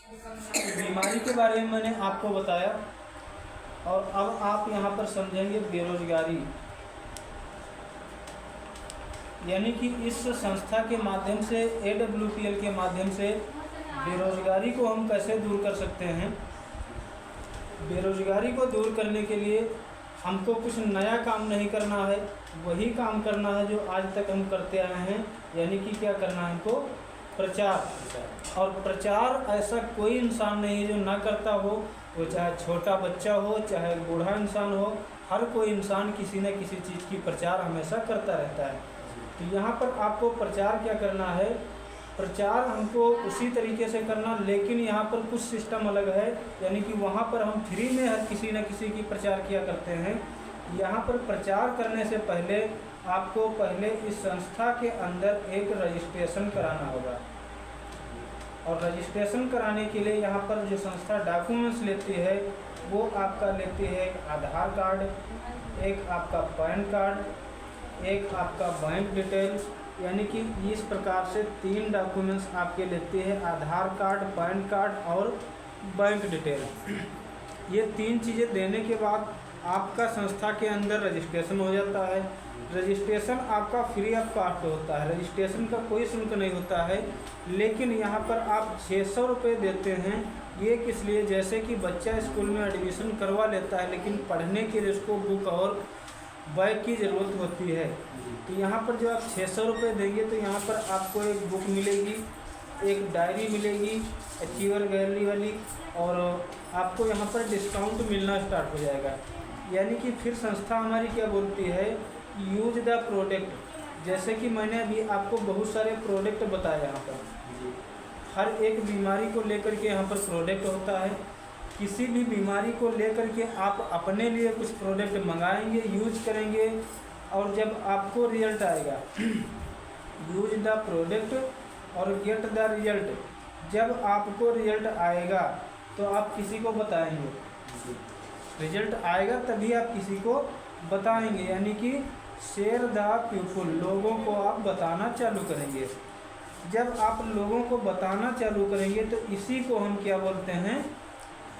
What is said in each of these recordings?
बीमारी के बारे में मैंने आपको बताया और अब आप यहाँ पर समझेंगे बेरोजगारी। यानी कि इस संस्था के माध्यम से AWPL के माध्यम से बेरोजगारी को हम कैसे दूर कर सकते हैं। बेरोजगारी को दूर करने के लिए हमको कुछ नया काम नहीं करना है, वही काम करना है जो आज तक हम करते आए हैं। यानी कि क्या करना है हमको, प्रचार। और प्रचार ऐसा कोई इंसान नहीं है जो ना करता हो, वो चाहे छोटा बच्चा हो चाहे बूढ़ा इंसान हो, हर कोई इंसान किसी न किसी चीज़ की प्रचार हमेशा करता रहता है। तो यहाँ पर आपको प्रचार क्या करना है, प्रचार हमको उसी तरीके से करना, लेकिन यहाँ पर कुछ सिस्टम अलग है। यानी कि वहाँ पर हम फ्री में हर किसी न किसी की प्रचार किया करते हैं। यहाँ पर प्रचार करने से पहले आपको पहले इस संस्था के अंदर एक रजिस्ट्रेशन कराना होगा। और रजिस्ट्रेशन कराने के लिए यहाँ पर जो संस्था डॉक्यूमेंट्स लेती है वो आपका लेती है एक आधार कार्ड, एक आपका पैन कार्ड, एक आपका बैंक डिटेल। यानी कि इस प्रकार से 3 डॉक्यूमेंट्स आपके लेते हैं, आधार कार्ड, पैन कार्ड और बैंक डिटेल। ये 3 चीज़ें देने के बाद आपका संस्था के अंदर रजिस्ट्रेशन हो जाता है। रजिस्ट्रेशन आपका फ्री ऑफ कॉस्ट होता है, रजिस्ट्रेशन का कोई शुल्क नहीं होता है। लेकिन यहाँ पर आप 600 रुपये देते हैं। ये किस लिए, जैसे कि बच्चा स्कूल में एडमिशन करवा लेता है लेकिन पढ़ने के लिए उसको बुक और बैग की ज़रूरत होती है। तो यहाँ पर जो आप 600 रुपये देंगे तो यहाँ पर आपको एक बुक मिलेगी, एक डायरी मिलेगी अचीवर गैलरी वाली, और आपको यहाँ पर डिस्काउंट मिलना स्टार्ट हो जाएगा। यानी कि फिर संस्था हमारी क्या बोलती है, यूज द प्रोडक्ट। जैसे कि मैंने अभी आपको बहुत सारे प्रोडक्ट बताए, यहाँ पर हर एक बीमारी को लेकर के यहाँ पर प्रोडक्ट होता है। किसी भी बीमारी को लेकर के आप अपने लिए कुछ प्रोडक्ट मंगाएंगे, यूज करेंगे, और जब आपको रिजल्ट आएगा यूज द प्रोडक्ट और गेट द रिजल्ट। जब आपको रिजल्ट आएगा तो आप किसी को बताएंगे, रिजल्ट आएगा तभी आप किसी को बताएंगे। यानी कि शेयर द पीपल, लोगों को आप बताना चालू करेंगे। जब आप लोगों को बताना चालू करेंगे तो इसी को हम क्या बोलते हैं,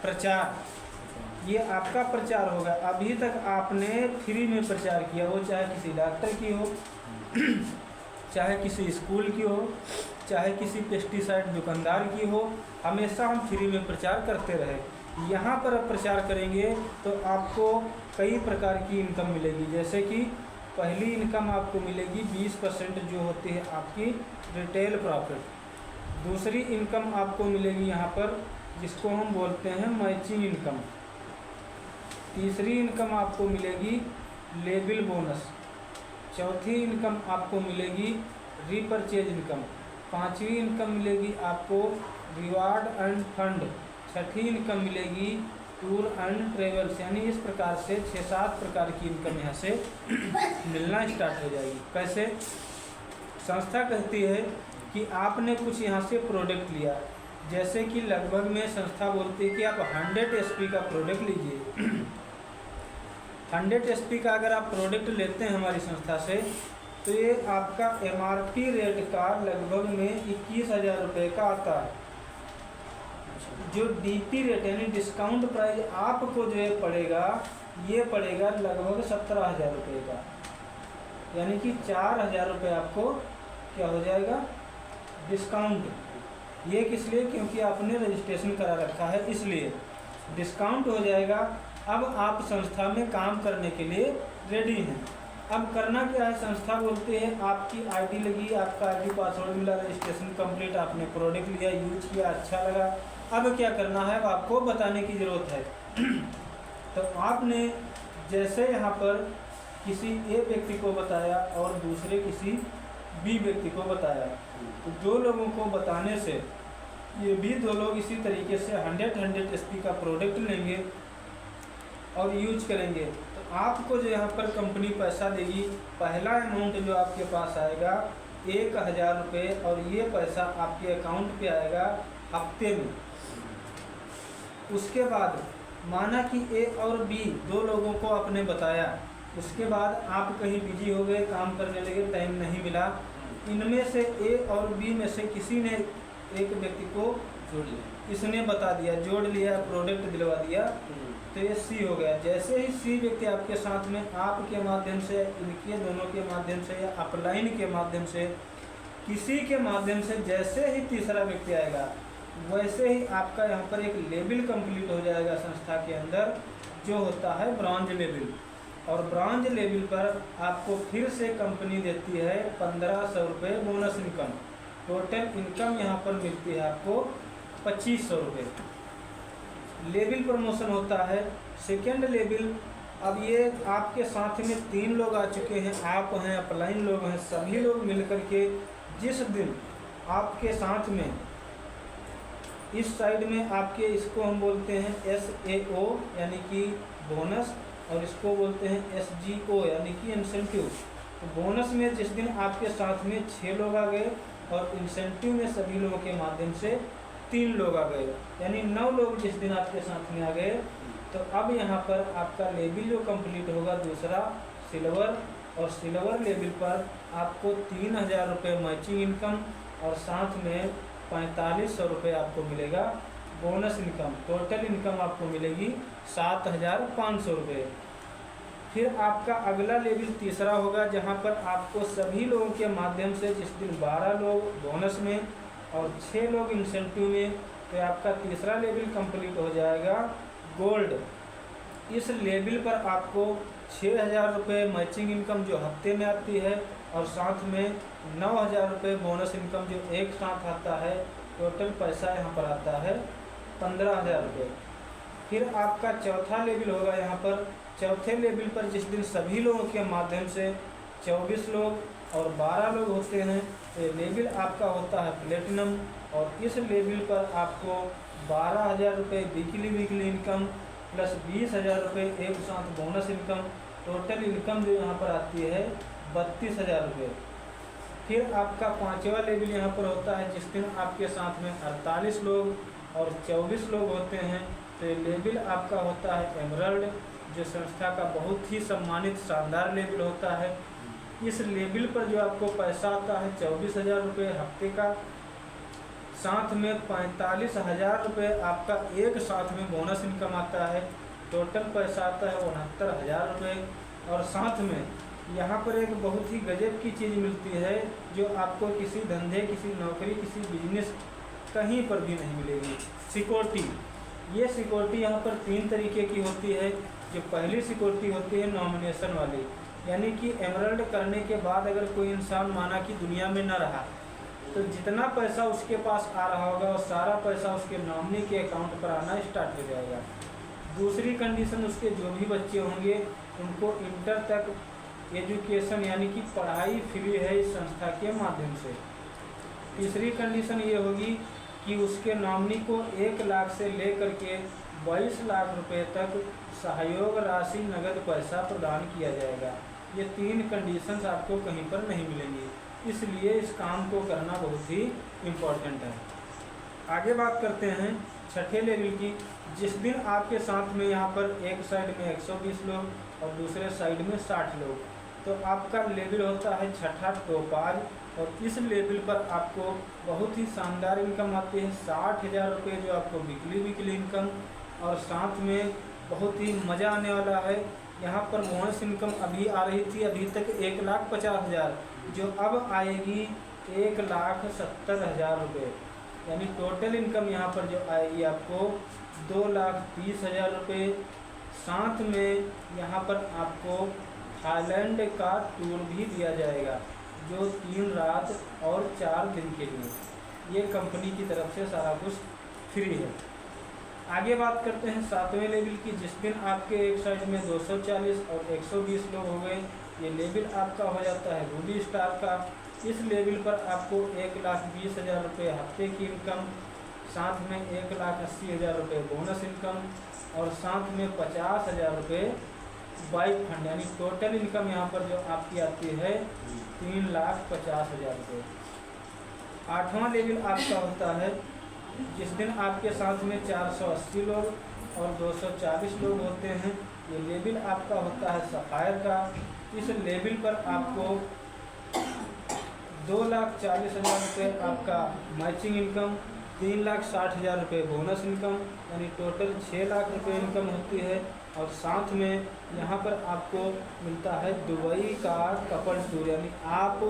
प्रचार। ये आपका प्रचार होगा। अभी तक आपने फ्री में प्रचार किया, वो चाहे किसी डॉक्टर की हो, चाहे किसी स्कूल की हो, चाहे किसी पेस्टिसाइड दुकानदार की हो, हमेशा हम फ्री में प्रचार करते रहे। यहाँ पर अब प्रचार करेंगे तो आपको कई प्रकार की इनकम मिलेगी। जैसे कि पहली इनकम आपको मिलेगी 20% जो होती है आपकी रिटेल प्रॉफिट। दूसरी इनकम आपको मिलेगी यहाँ पर जिसको हम बोलते हैं मैचिंग इनकम। तीसरी इनकम आपको मिलेगी लेबल बोनस। चौथी इनकम आपको मिलेगी रीपरचेज इनकम। पांचवी इनकम मिलेगी आपको रिवार्ड एंड फंड। छठी इनकम मिलेगी टूर एंड ट्रेवल्स। यानी इस प्रकार से 6-7 प्रकार की इनकम यहाँ से मिलना स्टार्ट हो जाएगी। कैसे, संस्था कहती है कि आपने कुछ यहाँ से प्रोडक्ट लिया, जैसे कि लगभग में संस्था बोलती है कि आप 100 SP का प्रोडक्ट लीजिए। 100 SP का अगर आप प्रोडक्ट लेते हैं हमारी संस्था से तो ये आपका MRP रेट का लगभग में 21,000 रुपये का आता है। जो DP रेट यानी डिस्काउंट प्राइस आपको जो है पड़ेगा, ये पड़ेगा लगभग 17,000 रुपये का। यानी कि 4,000 रुपये आपको क्या हो जाएगा, डिस्काउंट। ये किस लिए, क्योंकि आपने रजिस्ट्रेशन करा रखा है इसलिए डिस्काउंट हो जाएगा। अब आप संस्था में काम करने के लिए रेडी हैं। अब करना क्या है, संस्था बोलते हैं आपकी आईडी लगी, आपका आईडी पासवर्ड मिला, रजिस्ट्रेशन कंप्लीट, आपने प्रोडक्ट लिया, यूज किया, अच्छा लगा। अब क्या करना है, अब आपको बताने की ज़रूरत है। तो आपने जैसे यहाँ पर किसी A व्यक्ति को बताया और दूसरे किसी B व्यक्ति को बताया, तो 2 लोगों को बताने से ये भी 2 लोग इसी तरीके से 100 SP का प्रोडक्ट लेंगे और यूज करेंगे। तो आपको जो यहाँ पर कंपनी पैसा देगी, पहला अमाउंट जो आपके पास आएगा 1,000 रुपये, और ये पैसा आपके अकाउंट पे आएगा हफ्ते में। उसके बाद माना कि A और B 2 लोगों को आपने बताया, उसके बाद आप कहीं बिजी हो गए, काम करने लगे, टाइम नहीं मिला। इनमें से A और B में से किसी ने एक व्यक्ति को जोड़ लिया, इसने बता दिया, जोड़ लिया, प्रोडक्ट दिलवा दिया, तो ये सी हो गया। जैसे ही सी व्यक्ति आपके साथ में आपके माध्यम से, इनके दोनों के माध्यम से या अपलाइन के माध्यम से, किसी के माध्यम से जैसे ही तीसरा व्यक्ति आएगा, वैसे ही आपका यहाँ पर एक लेवल कंप्लीट हो जाएगा संस्था के अंदर, जो होता है ब्रॉन्ज लेवल। और ब्रॉन्ज लेवल पर आपको फिर से कंपनी देती है 1500 रुपये बोनस इनकम। टोटल इनकम यहाँ पर मिलती है आपको 2500 रुपये। लेवल प्रमोशन होता है। सेकेंड लेवल, अब ये आपके साथ में 3 लोग आ चुके हैं, आप हैं, अपलाइन लोग हैं, सभी लोग मिलकर के जिस दिन आपके साथ में इस साइड में आपके, इसको हम बोलते हैं SAO यानी कि बोनस, और इसको बोलते हैं SGO यानी कि इंसेंटिव। तो बोनस में जिस दिन आपके साथ में 6 लोग आ गए और इंसेंटिव में सभी लोगों के माध्यम से 3 लोग आ गए, यानी 9 लोग जिस दिन आपके साथ में आ गए, तो अब यहाँ पर आपका लेवल जो कंप्लीट होगा दूसरा सिल्वर, और सिल्वर लेवल पर आपको 3000 रुपये मैचिंग इनकम और साथ में 4500 रुपये आपको मिलेगा बोनस इनकम। टोटल इनकम आपको मिलेगी 7500 रुपये। फिर आपका अगला लेवल तीसरा होगा, जहाँ पर आपको सभी लोगों के माध्यम से जिस दिन 12 लोग बोनस में और 6 लोग इंसेंटिव में, तो आपका तीसरा लेवल कंप्लीट हो जाएगा गोल्ड। इस लेवल पर आपको 6000 रुपये मैचिंग इनकम जो हफ्ते में आती है, और साथ में 9000 रुपये बोनस इनकम जो एक साथ आता है। टोटल पैसा यहाँ पर आता है 15000 रुपये। फिर आपका चौथा लेवल होगा यहाँ पर। चौथे लेवल पर जिस दिन सभी लोगों के माध्यम से 24 लोग और 12 लोग होते हैं, तो लेवल आपका होता है प्लेटिनम, और इस लेवल पर आपको 12000 रुपये वीकली इनकम प्लस 20000 रुपये एक साथ बोनस इनकम। टोटल इनकम जो यहाँ पर आती है 32000 रुपये। फिर आपका पांचवा लेवल यहाँ पर होता है, जिस दिन आपके साथ में 48 लोग और 24 लोग होते हैं, तो ये लेवल आपका होता है एमरल्ड, जो संस्था का बहुत ही सम्मानित शानदार लेवल होता है। इस लेवल पर जो आपको पैसा आता है 24000 रुपये हफ्ते का, साथ में 45000 रुपये आपका एक साथ में बोनस इनकम आता है। टोटल पैसा आता है 69000 रुपये। और साथ में यहाँ पर एक बहुत ही गजब की चीज़ मिलती है, जो आपको किसी धंधे, किसी नौकरी, किसी बिजनेस कहीं पर भी नहीं मिलेगी, सिक्योरिटी। ये सिक्योरिटी यहाँ पर 3 तरीके की होती है। जो पहली सिक्योरिटी होती है नॉमिनेशन वाली, यानी कि एमरल्ड करने के बाद अगर कोई इंसान माना कि दुनिया में न रहा, तो जितना पैसा उसके पास आ रहा होगा वो सारा पैसा उसके नॉमिनी के अकाउंट पर आना स्टार्ट हो जाएगा। दूसरी कंडीशन, उसके जो भी बच्चे होंगे उनको इंटर तक एजुकेशन यानी कि पढ़ाई फ्री है इस संस्था के माध्यम से। तीसरी कंडीशन ये होगी कि उसके नॉमिनी को 1 लाख से लेकर के 22 लाख रुपए तक सहयोग राशि नगद पैसा प्रदान किया जाएगा। ये 3 कंडीशंस आपको कहीं पर नहीं मिलेंगी, इसलिए इस काम को करना बहुत ही इम्पोर्टेंट है। आगे बात करते हैं छठे लेवल की। जिस दिन आपके साथ में यहाँ पर एक साइड में 120 लोग और दूसरे साइड में 60 लोग, तो आपका लेवल होता है छठा टोपाज, और इस लेवल पर आपको बहुत ही शानदार इनकम आती है 60000 रुपये, जो आपको वीकली इनकम, और साथ में बहुत ही मज़ा आने वाला है। यहाँ पर बोनस इनकम अभी आ रही थी अभी तक 1,50,000, जो अब आएगी 1,70,000 रुपये, यानी टोटल इनकम यहाँ पर जो आएगी आपको 2,30,000 रुपये। साथ में यहाँ पर आपको थाईलैंड का टूर भी दिया जाएगा, जो 3 रात और 4 दिन के लिए, ये कंपनी की तरफ से सारा कुछ फ्री है। आगे बात करते हैं 7वें लेवल की। जिस दिन आपके एक साइड में 240 और 120 लोग हो गए, ये लेवल आपका हो जाता है रूबी स्टार का। इस लेवल पर आपको 1,20,000 रुपये हफ्ते की इनकम, साथ में 1,80,000 रुपये बोनस इनकम, और साथ में 50,000 रुपये बाइक फंड, यानी टोटल इनकम यहाँ पर जो आपकी आती है 3,50,000 रुपये। 8वां लेवल आपका होता है जिस दिन आपके साथ में 480 लोग और 240 लोग होते हैं, ये लेवल आपका होता है सफायर का। इस लेवल पर आपको 2,40,000 रुपये आपका मैचिंग इनकम, 3,60,000 रुपये बोनस इनकम, यानी टोटल 6 लाख रुपये इनकम होती है। और साथ में यहाँ पर आपको मिलता है दुबई का कपल टूर, यानी आप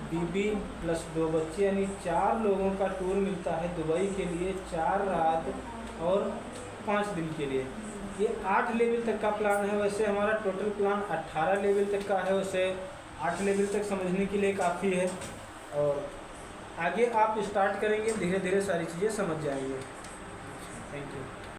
बीबी प्लस 2 बच्चे यानी 4 लोगों का टूर मिलता है दुबई के लिए 4 रात और 5 दिन के लिए। ये 8 लेवल तक का प्लान है। वैसे हमारा टोटल प्लान 18 लेवल तक का है, वैसे 8 लेवल तक समझने के लिए काफ़ी है। और आगे आप स्टार्ट करेंगे, धीरे धीरे सारी चीज़ें समझ जाएंगे। Thank you.